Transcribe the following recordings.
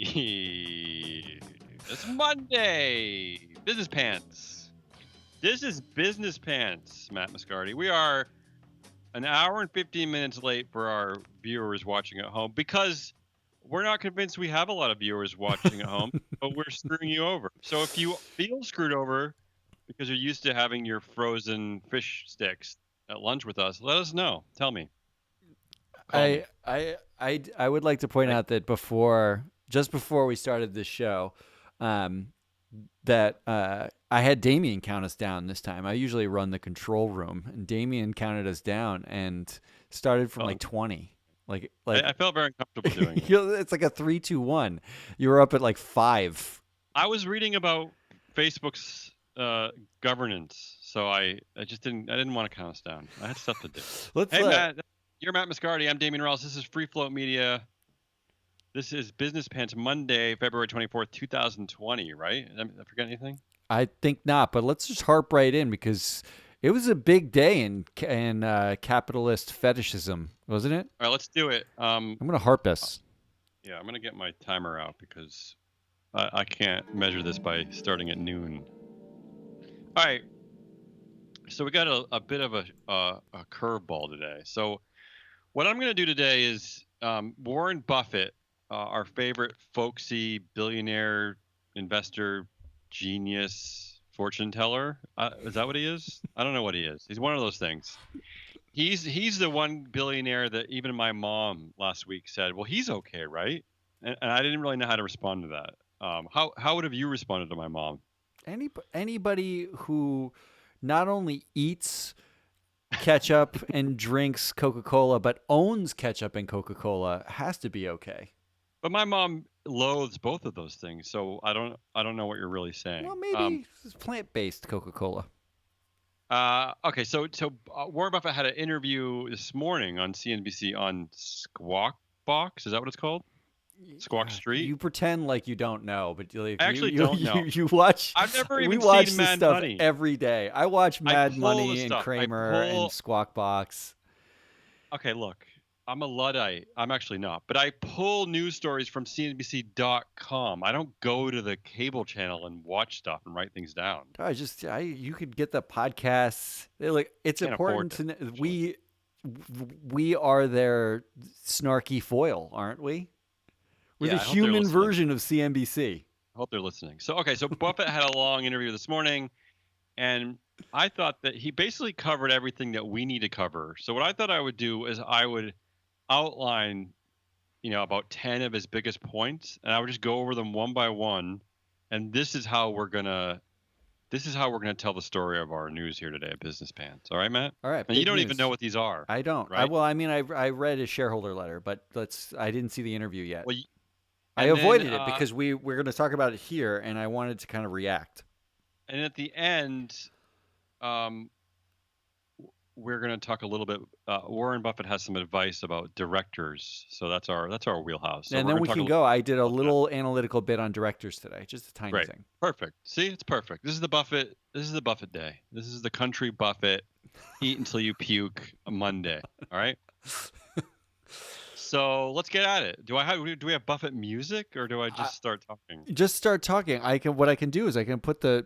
Hey! It's Monday. Business Pants. This is Business Pants, Matt Moscardi. We are an hour and 15 minutes late for our viewers watching at home because we're not convinced we have a lot of viewers watching at home, but we're screwing you over. So if you feel screwed over because you're used to having your frozen fish sticks at lunch with us, let us know. Tell me. Call me. I would like to point Right? out that just before we started this show, um, that I had Damien count us down this time. I usually run the control room, and Damien counted us down and started from like Well, 20. Like I like felt very uncomfortable doing it. it's like a 3-2-1. You were up at like 5. I was reading about Facebook's governance, so I just didn't want to count us down. I had stuff to do. Let's Hey Matt, you're Matt Moscardi. I'm Damien Ross. This is Free Float Media. This is Business Pants Monday, February 24th, 2020. Right? I forget anything? I think not, but let's just harp right in because it was a big day in capitalist fetishism, wasn't it? All right, let's do it. I'm gonna harp us. Yeah, I'm gonna get my timer out because I can't measure this by starting at noon. All right, so we got a bit of a curveball today. So what I'm going to do today is Warren Buffett, our favorite folksy billionaire investor, genius, fortune teller. Is that what he is? I don't know what he is. He's one of those things. He's the one billionaire that even my mom last week said, "Well, he's okay, right?" And I didn't really know how to respond to that. How would have you responded to my mom? Anybody who not only eats ketchup and drinks Coca-Cola but owns ketchup and Coca-Cola has to be okay. But my mom loathes both of those things, so I don't know what you're really Well, saying. maybe it's plant-based Coca-Cola. Okay, so Warren Buffett had an interview this morning on CNBC on Squawk Box. Is that what it's called? Squawk Street. You pretend like you don't know, but like I you actually you don't know. you watch. I've never We even watch seen this Mad stuff Money. every day. I watch I Mad pull the Money and stuff. I Kramer and pull. Squawk Box. Okay, look, I'm a luddite. I'm actually not, but I pull news stories from CNBC.com. I don't go to the cable channel and watch stuff and write things down. You could get the podcasts. Like it's Can't afford important to. to know, Actually. we are their snarky foil, aren't we? We're the Yeah, I hope they're human listening. version of CNBC. I hope they're listening. So Buffett had a long interview this morning, and I thought that he basically covered everything that we need to cover. So what I thought I would do is I would outline, about 10 of his biggest points, and I would just go over them one by one. And this is how we're gonna tell the story of our news here today at Business Pants. All right, Matt? All right, And you big don't even know news. what these are, I don't. right? I mean, I read his shareholder letter, but I didn't see the interview yet. Well, I and then avoided it because we're going to talk about it here, and I wanted to kind of react. and at the end, um, we're going to talk a little bit. Warren Buffett has some advice about directors, so that's our wheelhouse. So And we're then going we to talk a can little go. I did a about that. little analytical bit on directors today, just a tiny Great, thing. perfect. See, it's perfect. This is the Buffett. This is the Buffett day. This is the country Buffett. Eat until you puke. Monday. All right. So let's get at it. Do we have Buffett music or do I I, just start talking? just start talking. What I can do is I can put the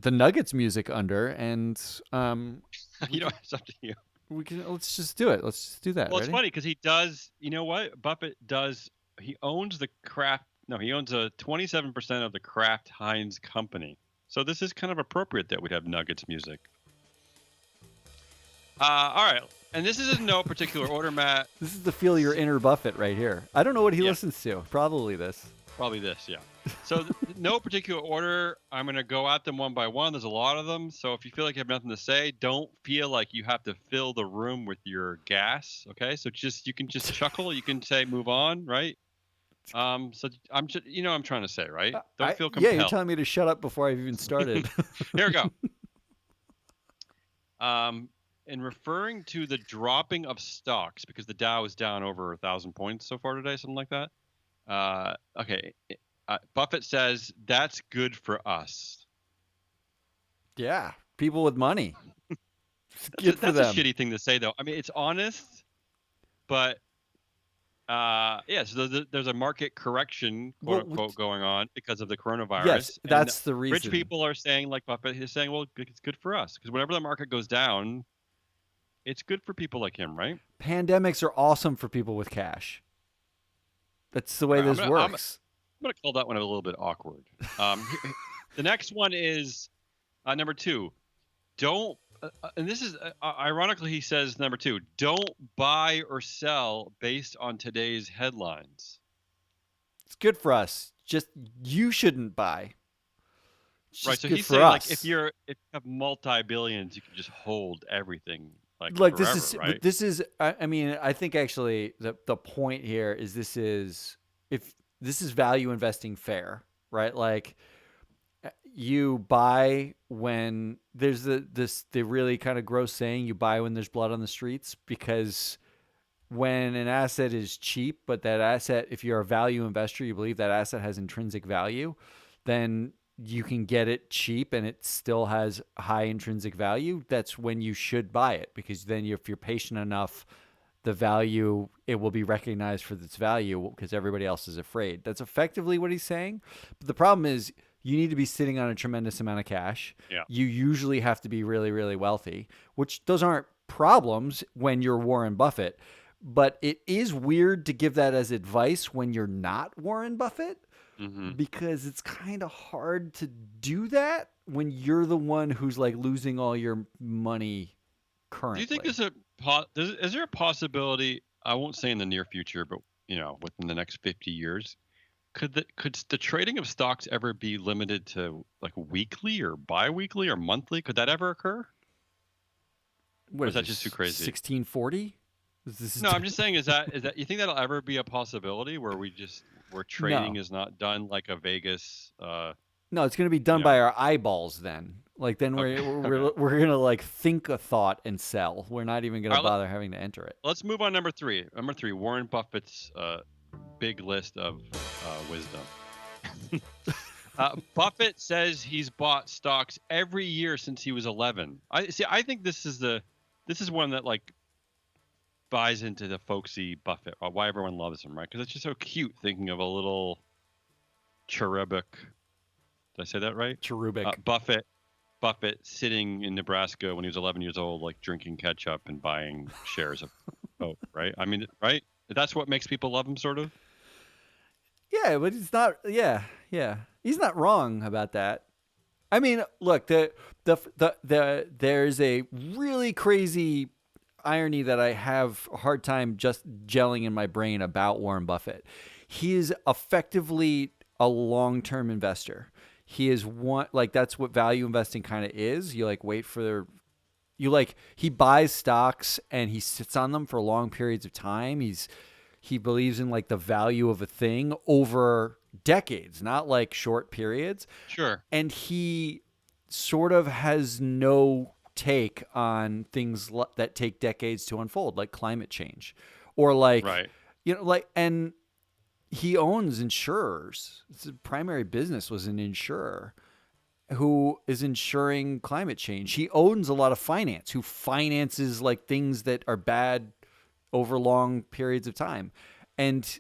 Nuggets music under, and we You know, can it's up to you. let's just do it. Let's just do that. Well, it's Ready? funny because he does. You know what? Buffett does. He owns the Kraft. No, he owns a 27% of the Kraft Heinz company. So this is kind of appropriate that we'd have Nuggets music. All right, and this is in no particular order, Matt. This is the feel your inner Buffett right here. I don't know what he Yeah, listens to. Probably this. probably this. Yeah. So no particular order. I'm gonna go at them one by one. There's a lot of them. So if you feel like you have nothing to say, don't feel like you have to fill the room with your gas. Okay. So you can just chuckle. You can say move on. Right. So I'm just, I'm trying to say, right? Don't feel Yeah, you're compelled. telling me to shut up before I've even started. Here we go. Um, in referring to the dropping of stocks, because the Dow is down over 1,000 points so far today, something like that. Okay. Buffett says that's good for us. Yeah, people with money. It's That's a, good for that's a them. shitty thing to say, though. I mean, it's honest, but Yeah, so there's a market correction, quote Well, unquote, what- going on because of the yes, coronavirus, and that's the rich reason. people are saying, like Buffett is saying, well, it's good for us because whenever the market goes down, it's good for people like him, right? Pandemics are awesome for people with cash. That's the way All right, this works. I'm gonna call that one a little bit awkward. The next one is number two. Don't, and this is ironically, he says number two. Don't buy or sell based on today's headlines. It's good for us. Just you shouldn't buy. It's Right. just So good he's for saying like if us. you have multi billions, you can just hold everything like Like forever, right? this is. I mean, I think actually the point here is this is if this is value investing fair, right? Like you buy when there's the really kind of gross saying you buy when there's blood on the streets because when an asset is cheap, but that asset, if you're a value investor, you believe that asset has intrinsic value, then you can get it cheap and it still has high intrinsic value. That's when you should buy it because then if you're patient enough, the value, it will be recognized for its value because everybody else is afraid. That's effectively what he's saying. But the problem is you need to be sitting on a tremendous amount of cash. Yeah. You usually have to be really, really wealthy, which those aren't problems when you're Warren Buffett. But it is weird to give that as advice when you're not Warren Buffett Hmm. because it's kind of hard to do that when you're the one who's like losing all your money Do you think currently. is there a possibility? I won't say in the near future, but within the next 50 years, could the trading of stocks ever be limited to like weekly or biweekly or monthly? Could that ever occur? What Or is is that just too this? crazy? 1640? This is No, I'm just saying, is that you think that'll ever be a possibility where trading no, is not done like a Vegas? no. It's going to be You done by know. our eyeballs. Then, like, then Okay. we're Okay. we're we're going to like think a thought and sell. We're not even going to All right. bother having to enter it. Let's move on. Number three. Number three. Warren Buffett's big list of wisdom. Buffett says he's bought stocks every year since he was 11. I see. I think this is one that like buys into the folksy Buffett. Why everyone loves him, right? Because it's just so cute thinking of a little cherubic. Did I say that right? Cherubic. Buffett sitting in Nebraska when he was 11 years old, like drinking ketchup and buying shares of Coke, right? I mean, right? That's what makes people love him, sort of. Yeah, but it's not. Yeah, yeah. He's not wrong about that. I mean, look, there's a really crazy irony that I have a hard time just gelling in my brain about Warren Buffett. He is effectively a long-term investor. He is one like that's what value investing kind of is. You like wait for you like he buys stocks and he sits on them for long periods of time. He believes in like the value of a thing over decades, not like short periods. Sure. And he sort of has no take on things that take decades to unfold, like climate change, or like Right. and he owns insurers. His primary business was an insurer who is insuring climate change. He owns a lot of finance, who finances like things that are bad over long periods of time. And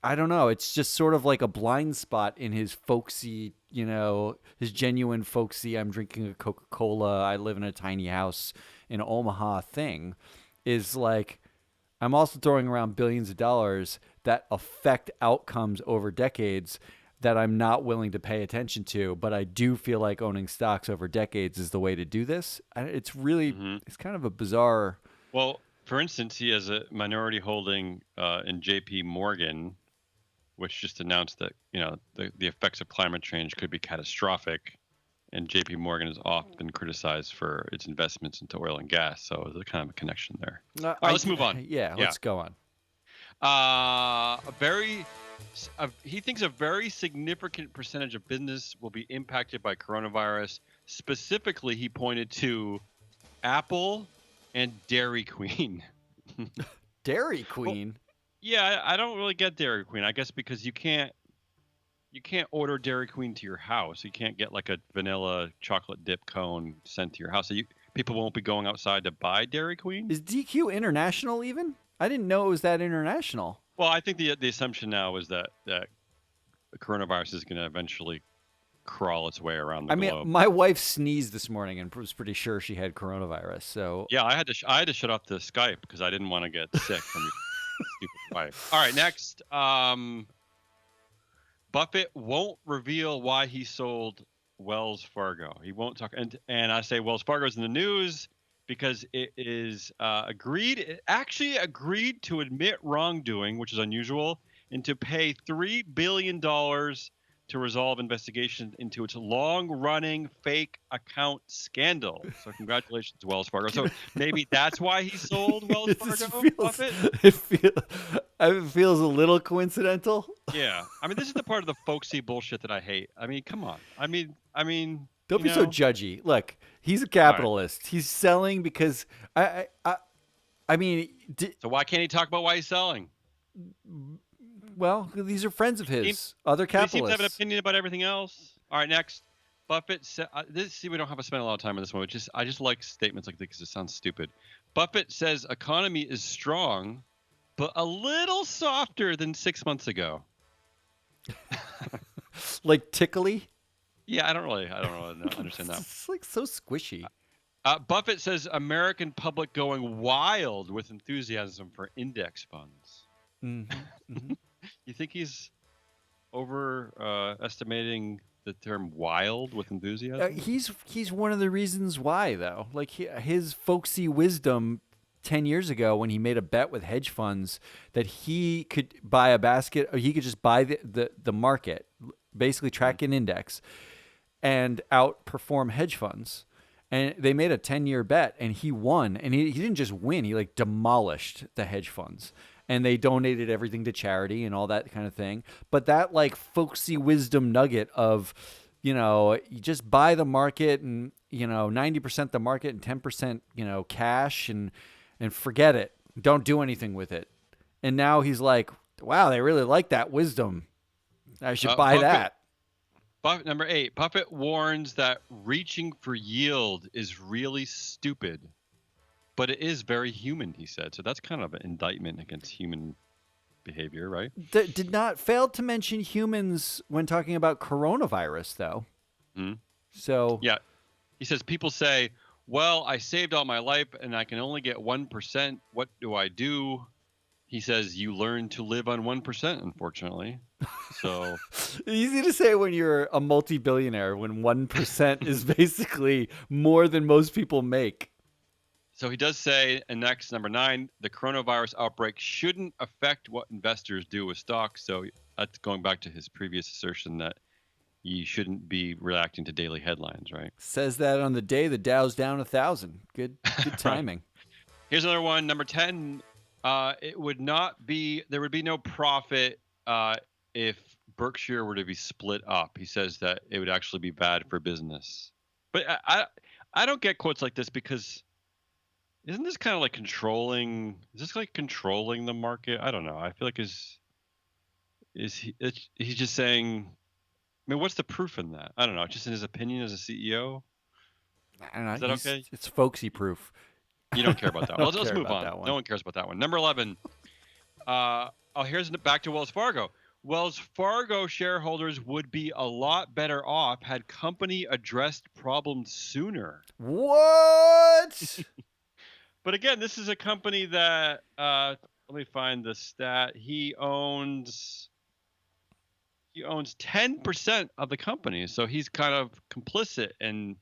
I don't know. It's just sort of like a blind spot in his folksy, his genuine folksy, I'm drinking a Coca Cola, I live in a tiny house in Omaha thing. Is like, I'm also throwing around billions of dollars that affect outcomes over decades that I'm not willing to pay attention to, but I do feel like owning stocks over decades is the way to do this. It's really, Hmm. it's kind of a bizarre. Well, for instance, he has a minority holding in J.P. Morgan, which just announced that the effects of climate change could be catastrophic, and J.P. Morgan has often criticized for its investments into oil and gas. So there's a kind of a connection there. All right, let's move on. Yeah, Yeah. let's go on. He thinks a very significant percentage of business will be impacted by coronavirus. Specifically, he pointed to Apple and Dairy Queen. Dairy Queen. Yeah, I don't really get Dairy Queen. I guess because you can't order Dairy Queen to your house. You can't get like a vanilla chocolate dip cone sent to your house. So people won't be going outside to buy Dairy Queen. Is DQ international even? I didn't know it was that international. Well, I think the assumption now is that the coronavirus is going to eventually crawl its way around the I mean, globe. my wife sneezed this morning and was pretty sure she had coronavirus. So Yeah, I had to shut off the Skype because I didn't want to get sick from your stupid wife. All right, next. Buffett won't reveal why he sold Wells Fargo. He won't talk, and I say Wells Fargo's in the news because it is it actually agreed to admit wrongdoing, which is unusual, and to pay $3 billion to resolve investigation into its long-running fake account scandal. So congratulations to Wells Fargo. So maybe that's why he sold Wells it Fargo, feels, Buffett? it feels a little coincidental. Yeah. I mean, this is the part of the folksy bullshit that I hate. I mean, come on. I mean, Don't you be so know? judgy. Look, he's a right. capitalist. He's selling because I mean, So why can't he talk about why he's selling? well, these are friends of his, Seems- other He seems to have an capitalists. opinion about everything else. All right, next. Buffett said, we don't have to spend a lot of time on this one. I just like statements like this because it sounds stupid. Buffett says economy is strong, but a little softer than 6 months ago. Like tickly. Yeah, I don't really understand that. It's like so squishy. Buffett says American public going wild with enthusiasm for index funds. Mm-hmm. You think he's estimating the term wild with enthusiasm? He's one of the reasons why, though. Like his folksy wisdom 10 years ago when he made a bet with hedge funds that he could buy a basket, or he could just buy the market, basically track an index, and outperform hedge funds. And they made a 10-year bet, and he won. And he didn't just win; he like demolished the hedge funds, and they donated everything to charity and all that kind of thing. But that like folksy wisdom nugget of, you just buy the market and 90% the market and 10% cash and forget it. Don't do anything with it. And now he's like, wow, they really like that wisdom. I should buy that. Number 8, Buffett warns that reaching for yield is really stupid, but it is very human, he said. So that's kind of an indictment against human behavior, right? Did not fail to mention humans when talking about coronavirus, though. Mm-hmm. So yeah, he says people say, well, I saved all my life and I can only get 1%. What do I do? He says you learn to live on 1%, unfortunately. So easy to say when you're a multi-billionaire, when 1% is basically more than most people make. So he does say, and next, number 9, the coronavirus outbreak shouldn't affect what investors do with stocks. So that's going back to his previous assertion that you shouldn't be reacting to daily headlines, right? Says that on the day the Dow's down 1,000. Good timing. Right. Here's another one, number 10. There would be no profit if Berkshire were to be split up. He says that it would actually be bad for business. But I don't get quotes like this because isn't this kind of like controlling? Is this like controlling the market? I don't know. I feel like he's just saying. I mean, what's the proof in that? I don't know. Just in his opinion as a CEO. I don't know. Is that okay? It's folksy proof. You don't care about that. Well, let's move on. That one. No one cares about that one. Number 11. Here's back to Wells Fargo. Wells Fargo shareholders would be a lot better off had company addressed problems sooner. What? But again, this is a company that let me find the stat. He owns 10% of the company, so he's kind of complicit in.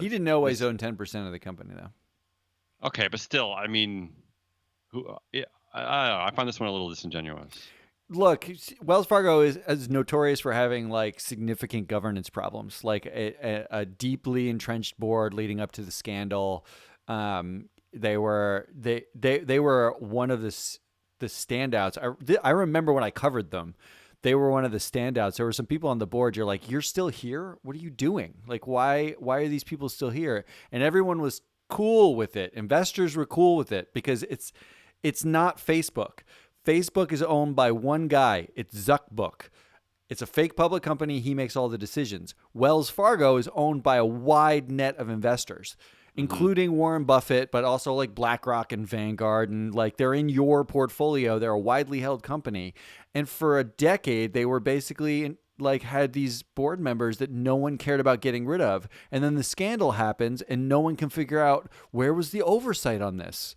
He didn't always own 10% of the company, though. Okay, but still, I mean, I don't know. I find this one a little disingenuous. Look, Wells Fargo is notorious for having like significant governance problems, like a deeply entrenched board leading up to the scandal. They were one of the standouts. I remember when I covered them. They were one of the standouts. There were some people on the board. You're like, you're still here? What are you doing? Like, why are these people still here? And everyone was cool with it. Investors were cool with it because it's not Facebook. Facebook is owned by one guy. It's Zuckbook. It's a fake public company. He makes all the decisions. Wells Fargo is owned by a wide net of investors. including Warren Buffett, but also like BlackRock and Vanguard, and like they're in your portfolio. They're a widely held company, and for a decade they were basically like had these board members that no one cared about getting rid of, and then the scandal happens, and no one can figure out where was the oversight on this.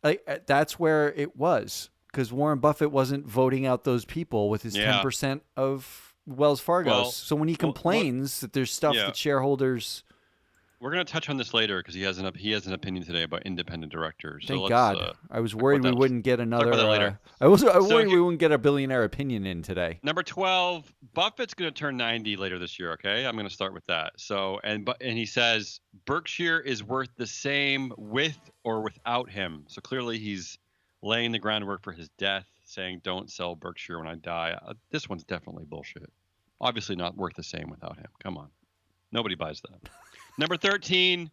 Like that's where it was, because Warren Buffett wasn't voting out those people with his 10% of Wells Fargo. Well, so when he complains that there's stuff that shareholders. We're going to touch on this later because he has an opinion today about independent directors. Thank so God. I was worried we wouldn't get another. Talk about that later. I worried we wouldn't get a billionaire opinion in today. Number 12, Buffett's going to turn 90 later this year. Okay, I'm going to start with that. So and he says Berkshire is worth the same with or without him. So clearly he's laying the groundwork for his death, saying don't sell Berkshire when I die. This one's definitely bullshit. Obviously not worth the same without him. Come on, nobody buys that. Number 13,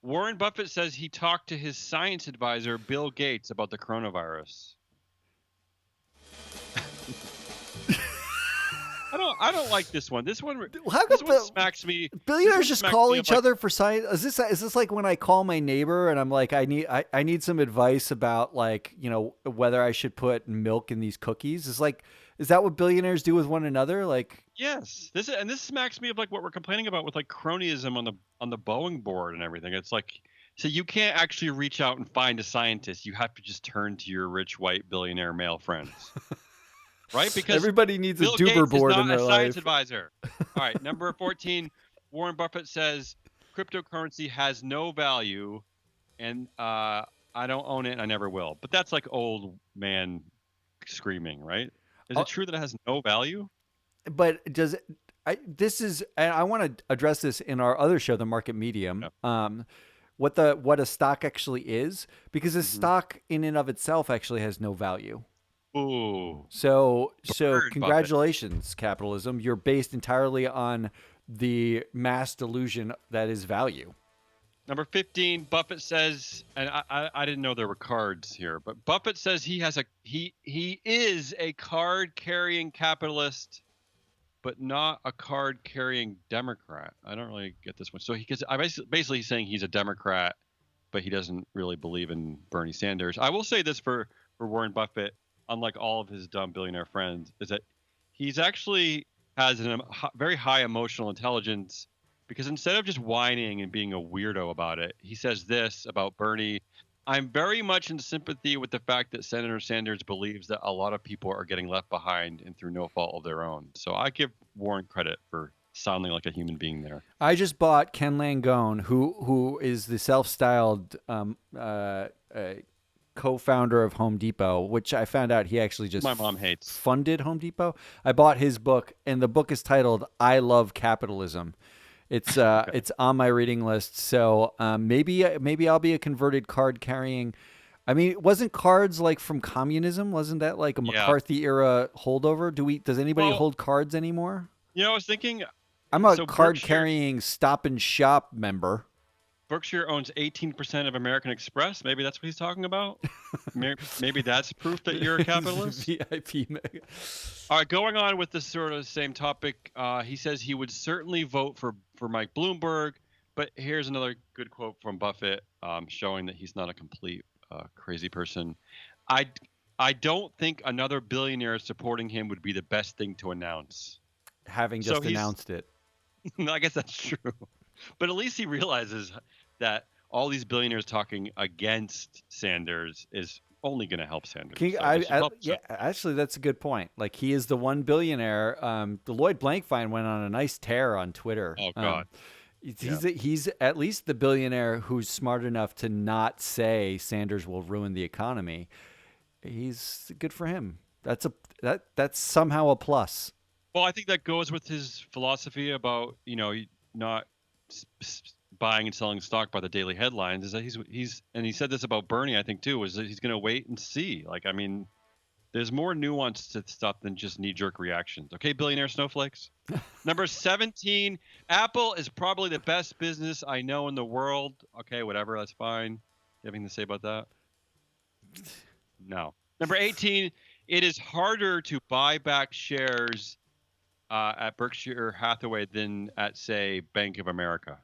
Warren Buffett says he talked to his science advisor, Bill Gates, about the coronavirus. I don't like this one. This one smacks me. Billionaires just call each other for science. Is this like when I call my neighbor and I'm like, I need some advice about like, whether I should put milk in these cookies? Is that what billionaires do with one another? Like, yes, this smacks me of like what we're complaining about with like cronyism on the Boeing board and everything. It's like, so you can't actually reach out and find a scientist. You have to just turn to your rich white billionaire male friends, right? Because everybody needs Bill a Duber Gates board is not in their a life. Science advisor. All right, number 14, Warren Buffett says cryptocurrency has no value, and I don't own it, and I never will. But that's like old man screaming, right? Is it true that it has no value? But does it? I want to address this in our other show, The Market Medium. Yep. What a stock actually is, because a stock in and of itself actually has no value. Ooh. So congratulations, Buffett. Capitalism. You're based entirely on the mass delusion that is value. Number 15, Buffett says, and I didn't know there were cards here, but Buffett says he is a card-carrying capitalist, but not a card-carrying Democrat. I don't really get this one. So basically he's saying he's a Democrat, but he doesn't really believe in Bernie Sanders. I will say this for Warren Buffett, unlike all of his dumb billionaire friends, is that he's actually has a very high emotional intelligence. Because instead of just whining and being a weirdo about it, he says this about Bernie: I'm very much in sympathy with the fact that Senator Sanders believes that a lot of people are getting left behind and through no fault of their own. So I give Warren credit for sounding like a human being there. I just bought Ken Langone, who is the self-styled co-founder of Home Depot, which I found out he actually just my mom hates funded Home Depot. I bought his book, and the book is titled "I Love Capitalism." It's it's on my reading list, so maybe I'll be a converted card carrying. I mean, wasn't cards like from communism? Wasn't that like a McCarthy era holdover? Does anybody hold cards anymore? I was thinking. I'm a card carrying Stop and Shop member. Berkshire owns 18% of American Express. Maybe that's what he's talking about. Maybe that's proof that you're a capitalist. VIP mega. All right, going on with this sort of same topic, he says he would certainly vote for Mike Bloomberg. But here's another good quote from Buffett, showing that he's not a complete crazy person. I don't think another billionaire supporting him would be the best thing to announce. Having just announced it. I guess that's true. But at least he realizes that all these billionaires talking against Sanders is only going to help Sanders. Actually, that's a good point. Like, he is the one billionaire. Lloyd Blankfein went on a nice tear on Twitter. Oh, God. He's at least the billionaire who's smart enough to not say Sanders will ruin the economy. He's good for him. That's somehow a plus. Well, I think that goes with his philosophy about, not buying and selling stock by the daily headlines. Is that he's and he said this about Bernie, I think too, is that he's going to wait and see. Like, I mean, there's more nuance to stuff than just knee-jerk reactions. Okay, billionaire snowflakes. Number 17, Apple is probably the best business I know in the world. Okay, whatever, that's fine. You have anything to say about that? No. Number 18, it is harder to buy back shares at Berkshire Hathaway than at, say, Bank of America.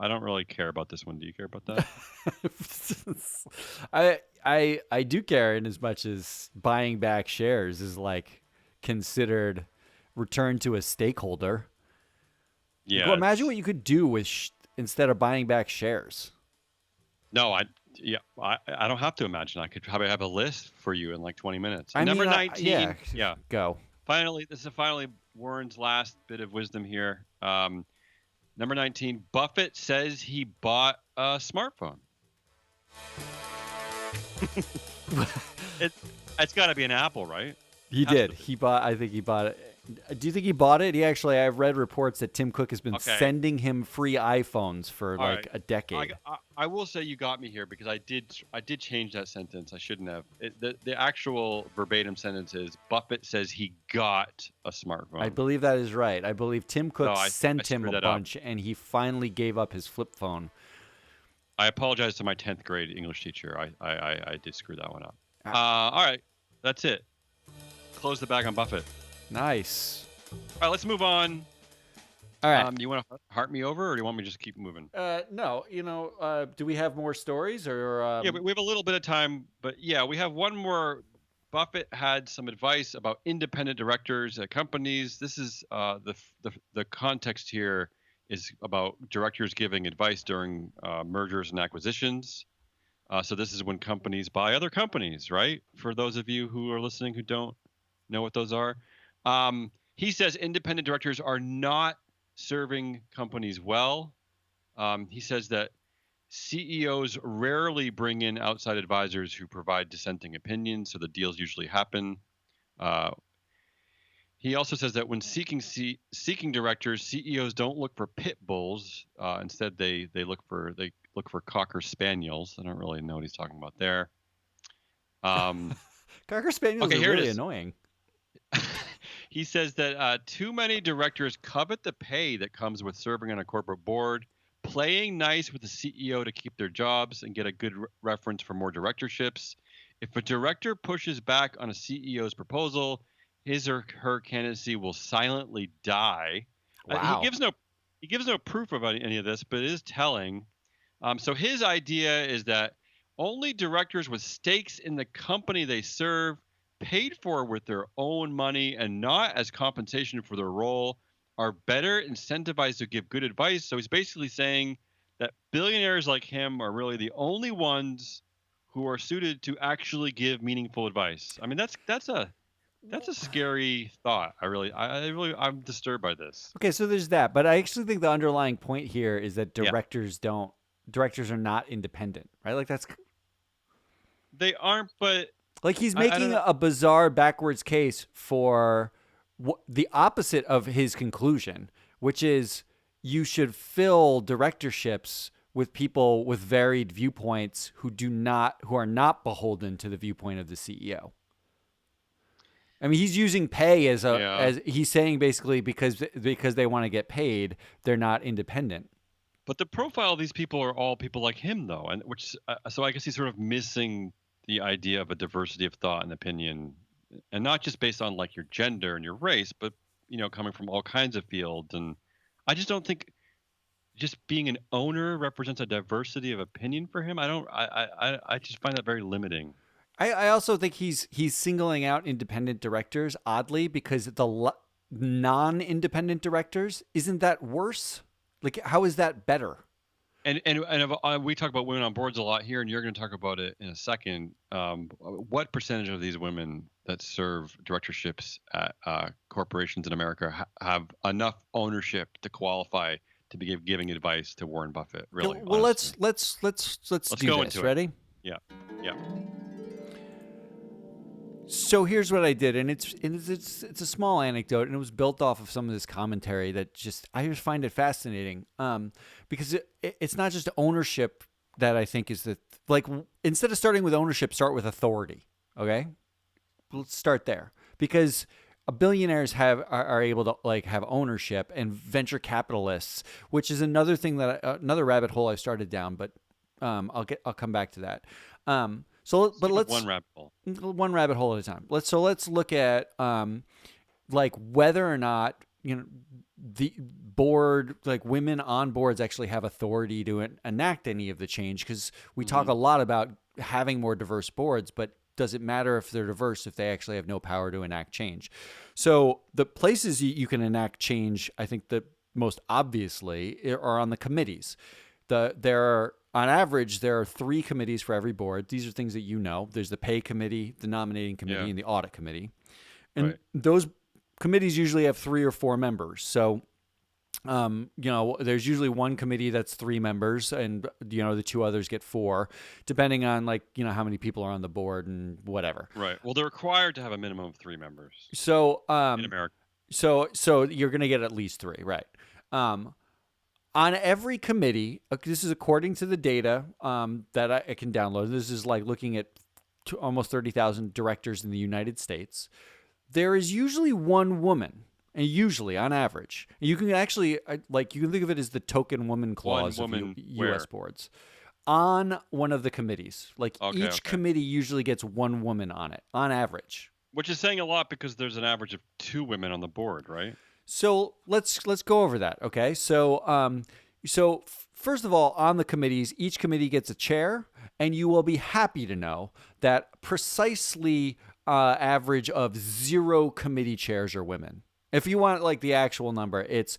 I don't really care about this one. Do you care about that? I do care in as much as buying back shares is like considered return to a stakeholder. Like, Yeah, well, imagine it's what you could do with instead of buying back shares. no, I don't have to imagine. I could probably have a list for you in like 20 minutes. I Number mean, 19. yeah, Yeah. go. Finally, this is finally Warren's last bit of wisdom here. Number 19, Buffett says he bought a smartphone. it, it's got to be an Apple, right? He Has did. to be. He bought. I think he bought it. Do you think he bought it? He actually. I've read reports that Tim Cook has been Okay. sending him free iPhones for All like right. a decade. I will say you got me here because I did change that sentence. I shouldn't have. The actual verbatim sentence is Buffett says he got a smartphone. I believe that is right. I believe Tim Cook I sent him screwed a that up. bunch, and he finally gave up his flip phone. I apologize to my 10th grade English teacher. I did screw that one up. Ah. All right, that's it. Close the bag on Buffett. Nice. All right, let's move on. All right. You want to heart me over, or do you want me to just keep moving? No. Do we have more stories or? Yeah, we have a little bit of time, but yeah, we have one more. Buffett had some advice about independent directors at companies. This is the context here is about directors giving advice during mergers and acquisitions. So this is when companies buy other companies, right? For those of you who are listening who don't know what those are, he says independent directors are not serving companies well. He says that CEOs rarely bring in outside advisors who provide dissenting opinions, so the deals usually happen. He also says that when seeking directors, CEOs don't look for pit bulls. Instead, they look for cocker spaniels. I don't really know what he's talking about there. Cocker spaniels are really annoying. He says that too many directors covet the pay that comes with serving on a corporate board, playing nice with the CEO to keep their jobs and get a good reference for more directorships. If a director pushes back on a CEO's proposal, his or her candidacy will silently die. Wow. He gives no proof of any of this, but it is telling. So his idea is that only directors with stakes in the company they serve, paid for with their own money and not as compensation for their role, are better incentivized to give good advice. So he's basically saying that billionaires like him are really the only ones who are suited to actually give meaningful advice. I mean, that's a scary thought. I'm disturbed by this. Okay, so there's that, but I actually think the underlying point here is that directors are not independent, right? Like they aren't, but like he's making a bizarre backwards case for the opposite of his conclusion, which is you should fill directorships with people with varied viewpoints who are not beholden to the viewpoint of the CEO. I mean, he's using pay as he's saying basically because they want to get paid, they're not independent. But the profile of these people are all people like him, though, and so I guess he's sort of missing the idea of a diversity of thought and opinion, and not just based on like your gender and your race, but coming from all kinds of fields. And I just don't think just being an owner represents a diversity of opinion for him. I just find that very limiting. I also think he's singling out independent directors oddly because the non-independent directors, isn't that worse? Like, how is that better? And we talk about women on boards a lot here, and you're going to talk about it in a second. What percentage of these women that serve directorships at corporations in America have enough ownership to qualify to be giving advice to Warren Buffett? Really? Well, let's do go this. into Ready? It. Yeah. So here's what I did, and it's a small anecdote, and it was built off of some of this commentary that I just find it fascinating, because it's not just ownership that I think is instead of starting with ownership, start with authority. Okay, let's start there because billionaires are able to have ownership, and venture capitalists, which is another thing another rabbit hole I started down, but I'll come back to that. Let's one rabbit hole at a time. Let's look at whether or not the board, like women on boards actually have authority to enact any of the change, because we talk a lot about having more diverse boards, but does it matter if they're diverse if they actually have no power to enact change? So the places you can enact change, I think the most obviously are on the committees. On average, there are 3 committees for every board. These are things that you know. There's the pay committee, the nominating committee, and the audit committee. And those committees usually have 3 or 4 members. So, there's usually one committee that's 3 members, and the 2 others get 4, depending on how many people are on the board and whatever. Right. Well, they're required to have a minimum of 3 members. So, in America. So you're going to get at least 3, right? On every committee, this is according to the data that I can download. This is like looking at almost 30,000 directors in the United States. There is usually one woman, and usually on average, you can actually you can think of it as the token woman clause of U.S. boards on one of the committees. Each committee usually gets one woman on it on average, which is saying a lot because there's an average of 2 women on the board, right? So let's go over that. Okay. So first of all, on the committees, each committee gets a chair, and you will be happy to know that precisely average of 0 committee chairs are women. If you want the actual number, it's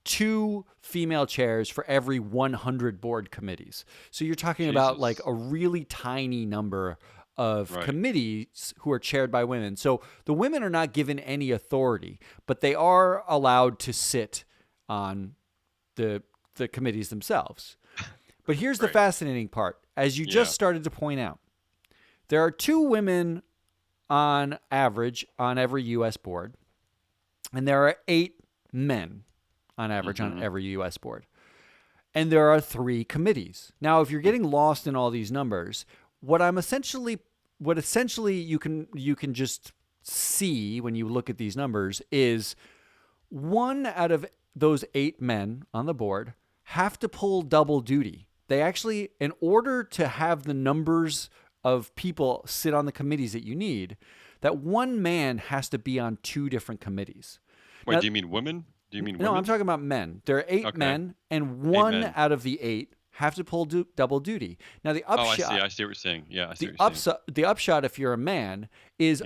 2 female chairs for every 100 board committees. So you're talking about a really tiny number of committees who are chaired by women. So the women are not given any authority, but they are allowed to sit on the committees themselves. But here's the fascinating part. As you just started to point out, there are 2 women on average on every U.S. board, and there are 8 men on average on every U.S. board. And there are 3 committees. Now, if you're getting lost in all these numbers, what essentially you can just see when you look at these numbers is 1 out of those 8 men on the board have to pull double duty. They actually, in order to have the numbers of people sit on the committees that you need, that one man has to be on 2 different committees. Wait, do you mean women? No, I'm talking about men. There are 8 men, and 1 out of the 8 have to pull double duty. Now the upshot. I see what you're saying. Yeah, I see what you're saying. The upshot, if you're a man, is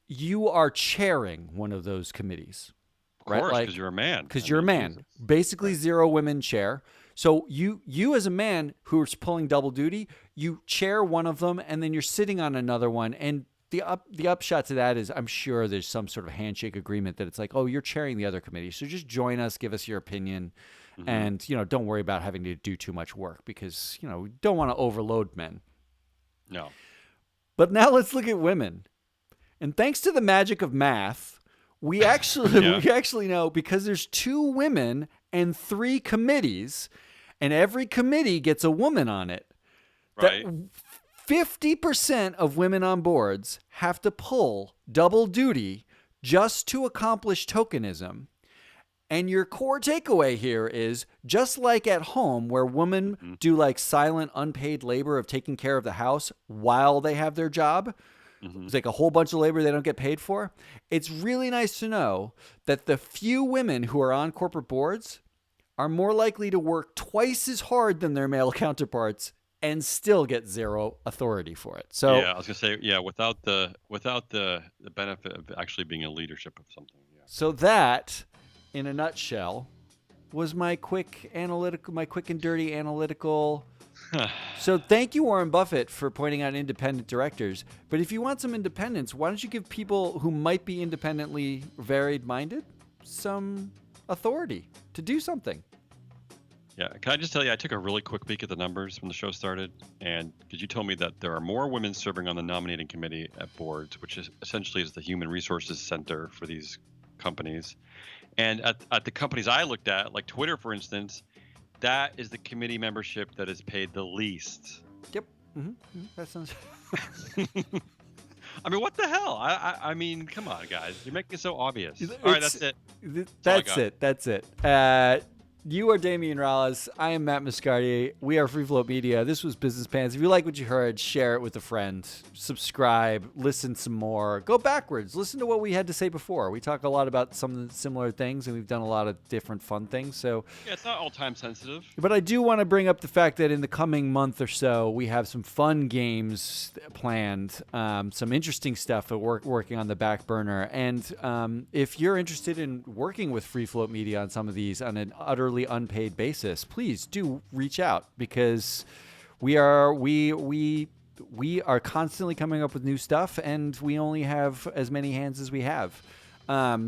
you are chairing one of those committees. Of course, because you're a man. Because you're a man. Jesus. Basically, 0 women chair. So you as a man who is pulling double duty, you chair one of them, and then you're sitting on another one. And the upshot to that is, I'm sure there's some sort of handshake agreement that it's like, oh, you're chairing the other committee, so just join us, give us your opinion. And, don't worry about having to do too much work because, we don't want to overload men. No. But now let's look at women. And thanks to the magic of math, we actually know, because there's 2 women and 3 committees, and every committee gets a woman on it. Right. That 50% of women on boards have to pull double duty just to accomplish tokenism. And your core takeaway here is, just like at home where women do silent unpaid labor of taking care of the house while they have their job, it's a whole bunch of labor they don't get paid for. It's really nice to know that the few women who are on corporate boards are more likely to work twice as hard than their male counterparts and still get 0 authority for it. So I was gonna say, without the benefit of actually being in leadership of something. Yeah. So that, in a nutshell, was my quick and dirty analytical. So thank you, Warren Buffett, for pointing out independent directors. But if you want some independence, why don't you give people who might be independently varied-minded some authority to do something? Yeah, can I just tell you, I took a really quick peek at the numbers when the show started, and because you told me that there are more women serving on the nominating committee at boards, which is essentially the human resources center for these companies. And at the companies I looked at, like Twitter, for instance, that is the committee membership that is paid the least. Yep. That sounds. I mean, what the hell? I mean, come on, guys. You're making it so obvious. All right, that's it. That's it. You are Damian Rallis. I am Matt Moscardi. We are Free Float Media. This was Business Pants. If you like what you heard, share it with a friend. Subscribe. Listen some more. Go backwards. Listen to what we had to say before. We talk a lot about some similar things, and we've done a lot of different fun things. So, Yeah, it's not all time sensitive. but I do want to bring up the fact that in the coming month or so, we have some fun games planned, some interesting stuff that we're working on the back burner. And if you're interested in working with Free Float Media on some of these on an utterly unpaid basis, please do reach out, because we are constantly coming up with new stuff, and we only have as many hands as we have. So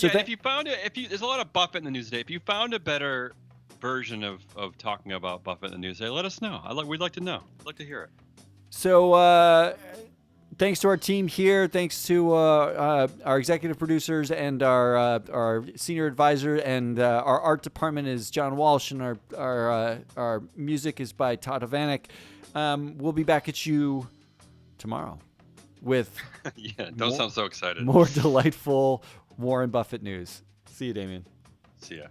if you found it, there's a lot of Buffett in the news today. If you found a better version of talking about Buffett in the news today, let us know. We'd like to know. I'd like to hear it. So thanks to our team here. Thanks to our executive producers and our senior advisor, and our art department is John Walsh, and our music is by Todd Havanek. We'll be back at you tomorrow with don't sound so excited. More delightful Warren Buffett news. See you, Damien. See ya.